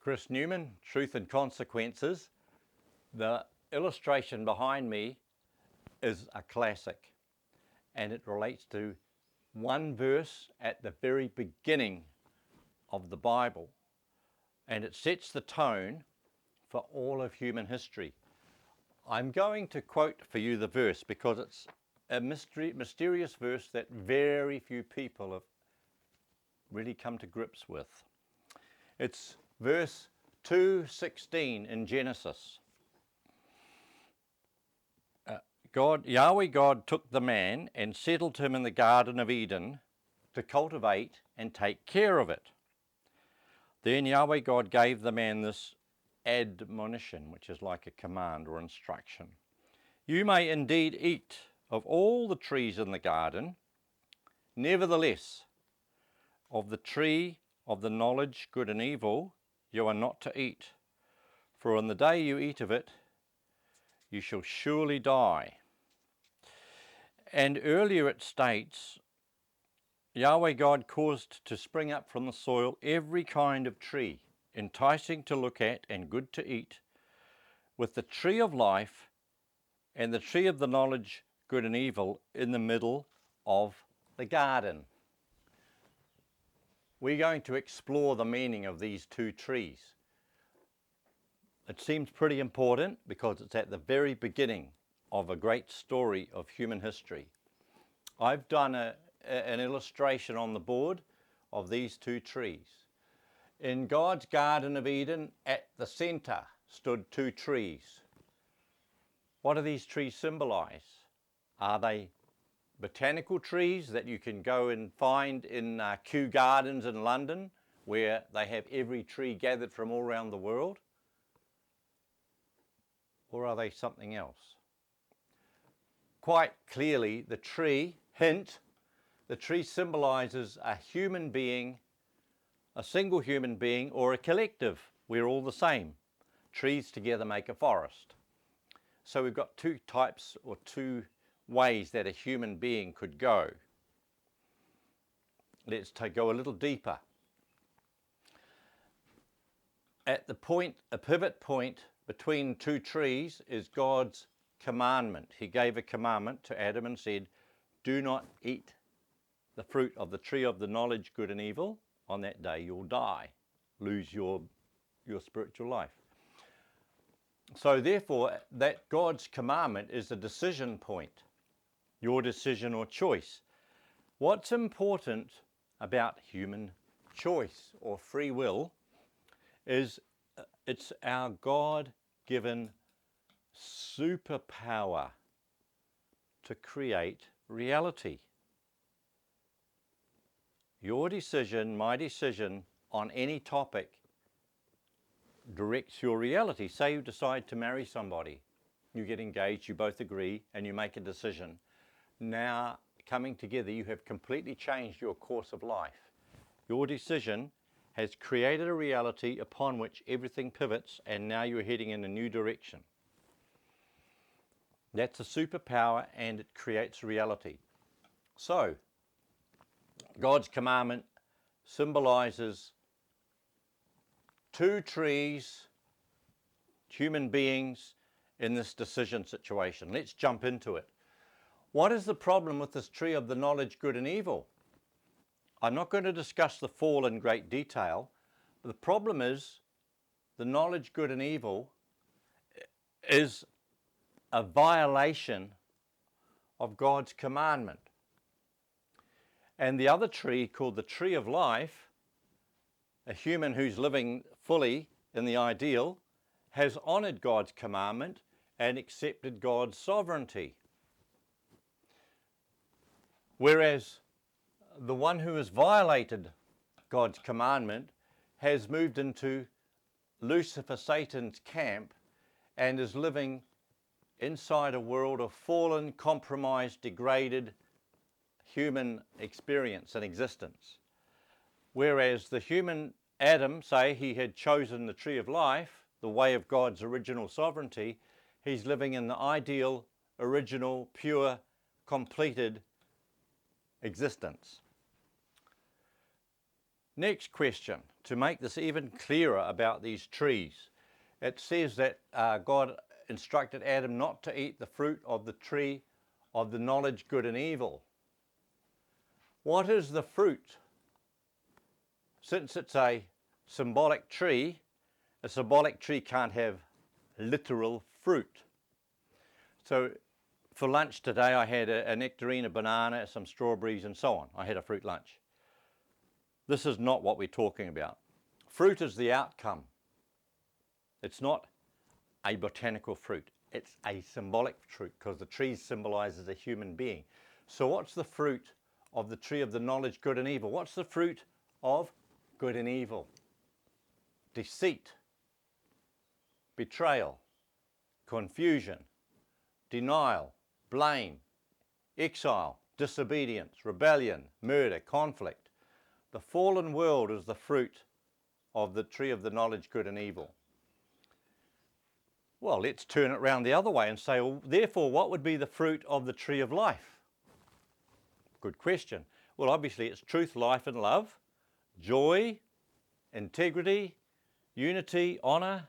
Chris Newman, Truth and Consequences. The illustration behind me is a classic, and it relates to one verse at the very beginning of the Bible, and it sets the tone for all of human history. I'm going to quote for you the verse because it's a mysterious verse that very few people have really come to grips with. It's verse 2:16 in Genesis. Yahweh God took the man and settled him in the Garden of Eden to cultivate and take care of it. Then Yahweh God gave the man this admonition, which is like a command or instruction. You may indeed eat of all the trees in the garden, nevertheless, of the tree of the knowledge good and evil you are not to eat, for on the day you eat of it, you shall surely die. And earlier it states, Yahweh God caused to spring up from the soil every kind of tree, enticing to look at and good to eat, with the tree of life and the tree of the knowledge good and evil in the middle of the garden. We're going to explore the meaning of these two trees. It seems pretty important because it's at the very beginning of a great story of human history. I've done an illustration on the board of these two trees. In God's Garden of Eden, at the center stood two trees. What do these trees symbolize? Are they botanical trees that you can go and find in Kew Gardens in London, where they have every tree gathered from all around the world? Or are they something else? Quite clearly, the tree, hint, the tree symbolizes a human being, a single human being, or a collective. We're all the same. Trees together make a forest. So we've got two types or two ways that a human being could go. Let's go a little deeper. At the point, a pivot point between two trees is God's commandment. He gave a commandment to Adam and said, do not eat the fruit of the tree of the knowledge good and evil. On that day you'll die, lose your spiritual life. So therefore, that God's commandment is a decision point, your decision or choice. What's important about human choice or free will is it's our God-given superpower to create reality. Your decision, my decision on any topic directs your reality. Say you decide to marry somebody, you get engaged, you both agree, and you make a decision. Now, coming together, you have completely changed your course of life. Your decision has created a reality upon which everything pivots, and now you're heading in a new direction. That's a superpower, and it creates reality. So, God's commandment symbolizes two trees, human beings in this decision situation. Let's jump into it. What is the problem with this tree of the knowledge good and evil? I'm not going to discuss the fall in great detail, but the problem is the knowledge good and evil is a violation of God's commandment. And the other tree, called the tree of life, a human who's living fully in the ideal, has honored God's commandment and accepted God's sovereignty. Whereas the one who has violated God's commandment has moved into Lucifer, Satan's camp, and is living inside a world of fallen, compromised, degraded human experience and existence. Whereas the human Adam, say he had chosen the tree of life, the way of God's original sovereignty, he's living in the ideal, original, pure, completed existence. Next question, to make this even clearer about these trees. It says that God instructed Adam not to eat the fruit of the tree of the knowledge good and evil. What is the fruit? Since it's a symbolic tree, a symbolic tree can't have literal fruit. So for lunch today I had a nectarine, a banana, some strawberries and so on. I had a fruit lunch. This is not what we're talking about. Fruit is the outcome. It's not a botanical fruit. It's a symbolic fruit because the tree symbolises a human being. So what's the fruit of the tree of the knowledge good and evil? What's the fruit of good and evil? Deceit, betrayal, confusion, denial, blame, exile, disobedience, rebellion, murder, conflict. The fallen world is the fruit of the tree of the knowledge good and evil. Well, let's turn it around the other way and say, well, therefore, what would be the fruit of the tree of life? Good question. Well, obviously it's truth, life and love, joy, integrity, unity, honour,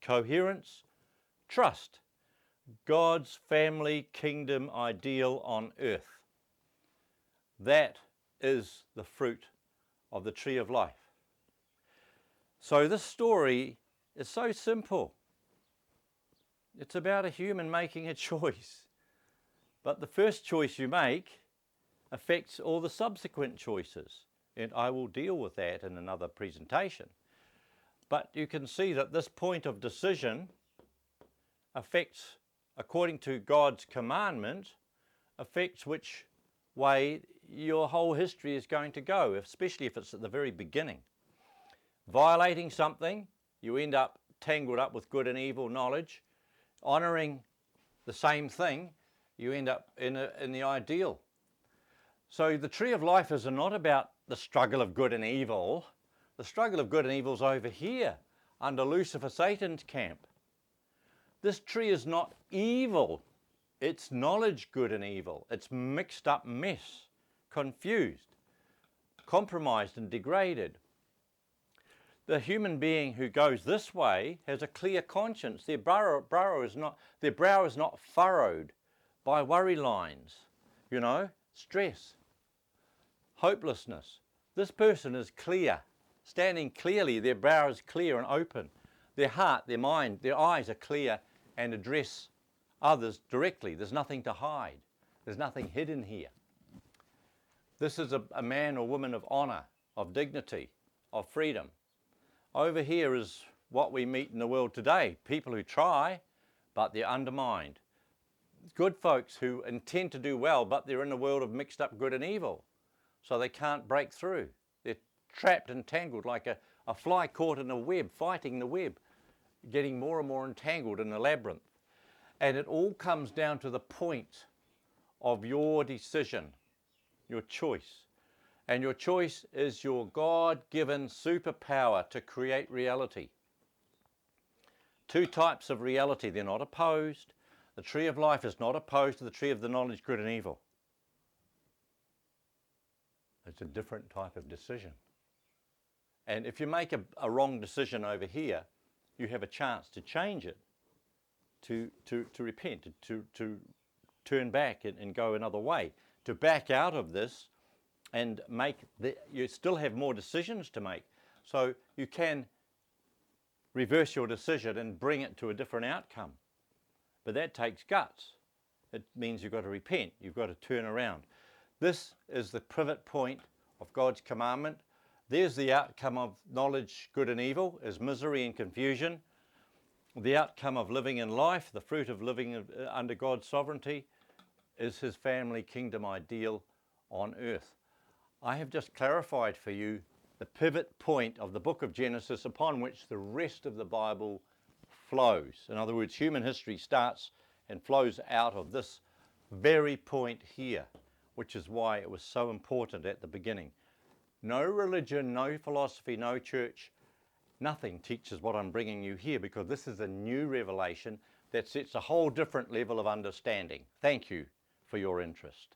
coherence, trust. God's family kingdom ideal on earth. That is the fruit of the tree of life. So this story is so simple. It's about a human making a choice. But the first choice you make affects all the subsequent choices. And I will deal with that in another presentation. But you can see that this point of decision affects, according to God's commandment, affects which way your whole history is going to go, especially if it's at the very beginning. Violating something, you end up tangled up with good and evil knowledge. Honouring the same thing, you end up in the ideal. So the tree of life is not about the struggle of good and evil. The struggle of good and evil is over here, under Lucifer, Satan's camp. This tree is not evil. It's knowledge good and evil. It's mixed up mess, confused, compromised and degraded. The human being who goes this way has a clear conscience. Their brow is not furrowed by worry lines, stress, hopelessness. This person is clear, standing clearly. Their brow is clear and open. Their heart, their mind, their eyes are clear and address others directly. There's nothing to hide. There's nothing hidden here. This is a man or woman of honour, of dignity, of freedom. Over here is what we meet in the world today. People who try, but they're undermined. Good folks who intend to do well, but they're in a world of mixed up good and evil. So they can't break through. They're trapped and tangled like a fly caught in a web, fighting the web, getting more and more entangled in the labyrinth. And it all comes down to the point of your decision, your choice. And your choice is your God-given superpower to create reality. Two types of reality, they're not opposed. The tree of life is not opposed to the tree of the knowledge good and evil. It's a different type of decision. And if you make a wrong decision over here, you have a chance to change it, to repent, to turn back and go another way, to back out of this and you still have more decisions to make. So you can reverse your decision and bring it to a different outcome. But that takes guts. It means you've got to repent, you've got to turn around. This is the pivot point of God's commandment. There's the outcome of knowledge, good and evil, is misery and confusion. The outcome of living in life, the fruit of living under God's sovereignty, is his family kingdom ideal on earth. I have just clarified for you the pivot point of the book of Genesis upon which the rest of the Bible flows. In other words, human history starts and flows out of this very point here, which is why it was so important at the beginning. No religion, no philosophy, no church, nothing teaches what I'm bringing you here, because this is a new revelation that sets a whole different level of understanding. Thank you for your interest.